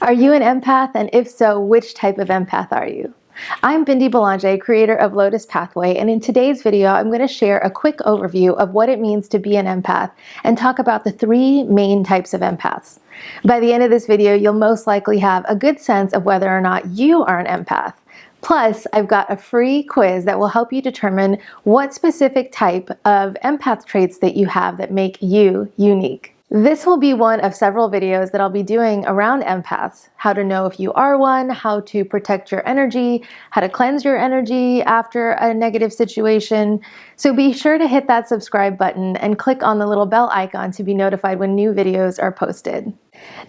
Are you an empath? And if so, which type of empath are you? I'm Bindi Belanger, creator of Lotus Pathway, and in today's video, I'm going to share a quick overview of what it means to be an empath and talk about the three main types of empaths. By the end of this video, you'll most likely have a good sense of whether or not you are an empath. Plus, I've got a free quiz that will help you determine what specific type of empath traits that you have that make you unique. This will be one of several videos that I'll be doing around empaths, how to know if you are one, how to protect your energy, how to cleanse your energy after a negative situation. So be sure to hit that subscribe button and click on the little bell icon to be notified when new videos are posted.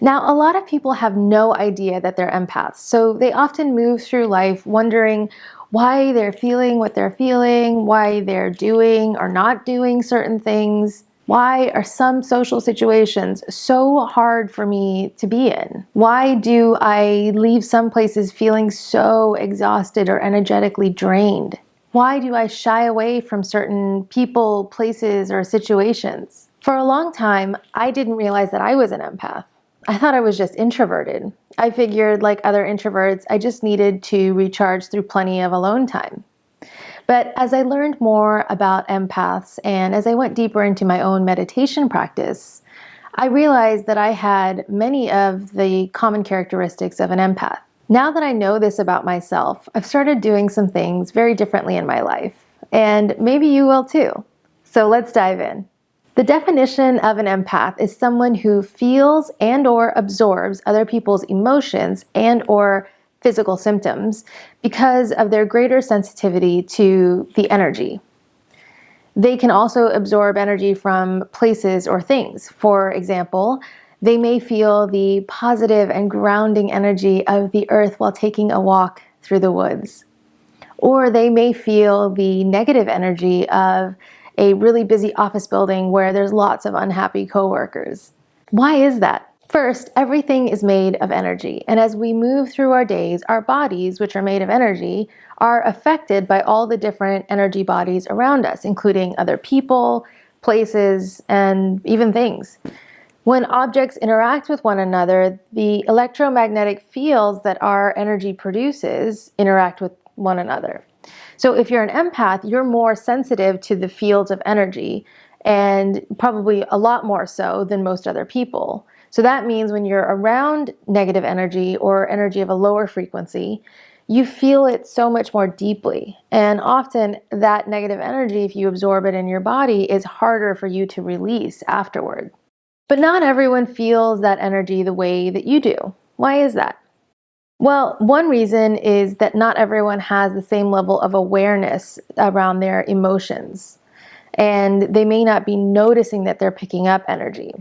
Now, a lot of people have no idea that they're empaths, so they often move through life wondering why they're feeling what they're feeling, why they're doing or not doing certain things. Why are some social situations so hard for me to be in? Why do I leave some places feeling so exhausted or energetically drained? Why do I shy away from certain people, places, or situations? For a long time, I didn't realize that I was an empath. I thought I was just introverted. I figured, like other introverts, I just needed to recharge through plenty of alone time. But as I learned more about empaths and as I went deeper into my own meditation practice, I realized that I had many of the common characteristics of an empath. Now that I know this about myself, I've started doing some things very differently in my life, and maybe you will too. So let's dive in. The definition of an empath is someone who feels and/or absorbs other people's emotions and/or physical symptoms because of their greater sensitivity to the energy. They can also absorb energy from places or things. For example, they may feel the positive and grounding energy of the earth while taking a walk through the woods. Or they may feel the negative energy of a really busy office building where there's lots of unhappy coworkers. Why is that? First, everything is made of energy, and as we move through our days, our bodies, which are made of energy, are affected by all the different energy bodies around us, including other people, places, and even things. When objects interact with one another, the electromagnetic fields that our energy produces interact with one another. So if you're an empath, you're more sensitive to the fields of energy, and probably a lot more so than most other people. So that means when you're around negative energy or energy of a lower frequency, you feel it so much more deeply. And often that negative energy, if you absorb it in your body, is harder for you to release afterward. But not everyone feels that energy the way that you do. Why is that? Well, one reason is that not everyone has the same level of awareness around their emotions, and they may not be noticing that they're picking up energy.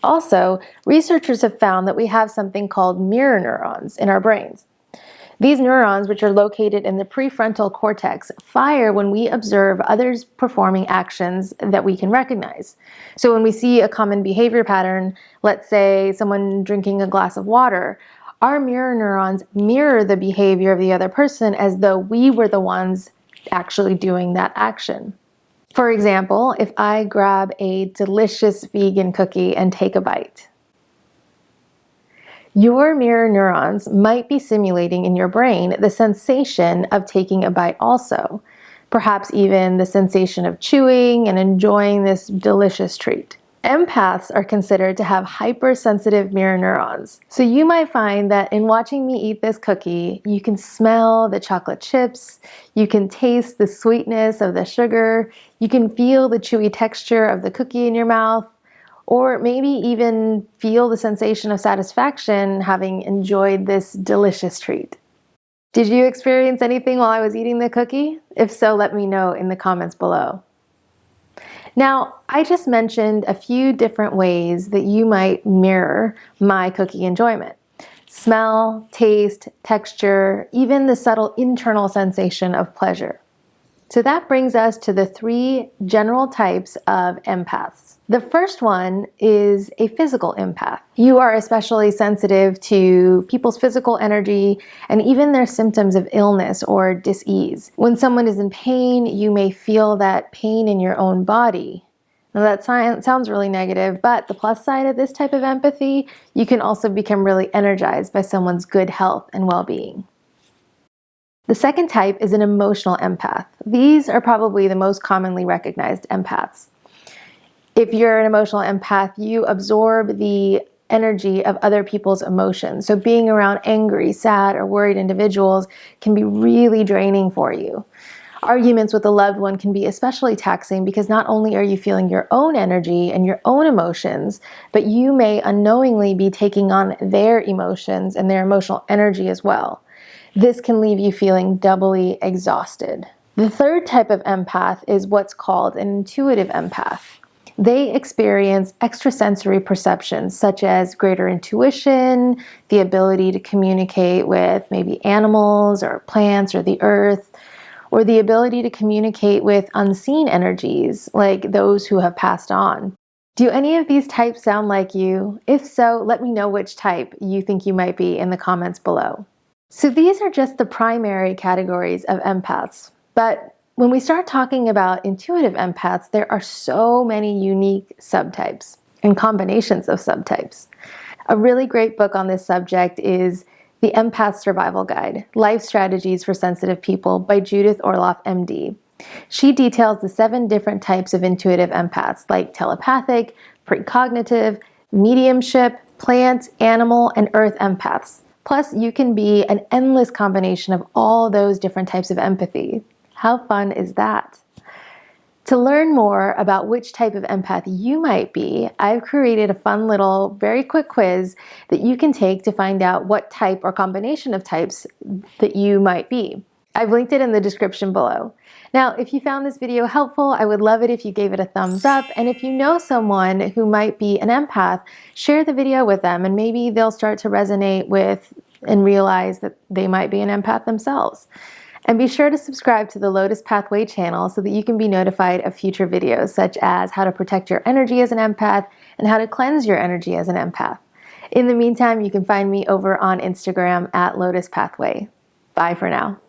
Also, researchers have found that we have something called mirror neurons in our brains. These neurons, which are located in the prefrontal cortex, fire when we observe others performing actions that we can recognize. So when we see a common behavior pattern, let's say someone drinking a glass of water, our mirror neurons mirror the behavior of the other person as though we were the ones actually doing that action. For example, if I grab a delicious vegan cookie and take a bite, your mirror neurons might be simulating in your brain the sensation of taking a bite also, perhaps even the sensation of chewing and enjoying this delicious treat. Empaths are considered to have hypersensitive mirror neurons. So you might find that in watching me eat this cookie, you can smell the chocolate chips, you can taste the sweetness of the sugar, you can feel the chewy texture of the cookie in your mouth, or maybe even feel the sensation of satisfaction having enjoyed this delicious treat. Did you experience anything while I was eating the cookie? If so, let me know in the comments below. Now, I just mentioned a few different ways that you might mirror my cookie enjoyment. Smell, taste, texture, even the subtle internal sensation of pleasure. So that brings us to the three general types of empaths. The first one is a physical empath. You are especially sensitive to people's physical energy and even their symptoms of illness or dis-ease. When someone is in pain, you may feel that pain in your own body. Now that sounds really negative, but the plus side of this type of empathy, you can also become really energized by someone's good health and well-being. The second type is an emotional empath. These are probably the most commonly recognized empaths. If you're an emotional empath, you absorb the energy of other people's emotions. So being around angry, sad, or worried individuals can be really draining for you. Arguments with a loved one can be especially taxing because not only are you feeling your own energy and your own emotions, but you may unknowingly be taking on their emotions and their emotional energy as well. This can leave you feeling doubly exhausted. The third type of empath is what's called an intuitive empath. They experience extrasensory perceptions such as greater intuition, the ability to communicate with maybe animals or plants or the earth, or the ability to communicate with unseen energies like those who have passed on. Do any of these types sound like you? If so, let me know which type you think you might be in the comments below. So these are just the primary categories of empaths, but when we start talking about intuitive empaths, there are so many unique subtypes and combinations of subtypes. A really great book on this subject is The Empath Survival Guide, Life Strategies for Sensitive People by Judith Orloff, MD. She details the 7 different types of intuitive empaths like telepathic, precognitive, mediumship, plant, animal, and earth empaths. Plus, you can be an endless combination of all those different types of empathy. How fun is that? To learn more about which type of empath you might be, I've created a fun little, very quick quiz that you can take to find out what type or combination of types that you might be. I've linked it in the description below. Now, if you found this video helpful, I would love it if you gave it a thumbs up. And if you know someone who might be an empath, share the video with them and maybe they'll start to resonate with and realize that they might be an empath themselves. And be sure to subscribe to the Lotus Pathway channel so that you can be notified of future videos such as how to protect your energy as an empath and how to cleanse your energy as an empath. In the meantime, you can find me over on Instagram at Lotus Pathway. Bye for now.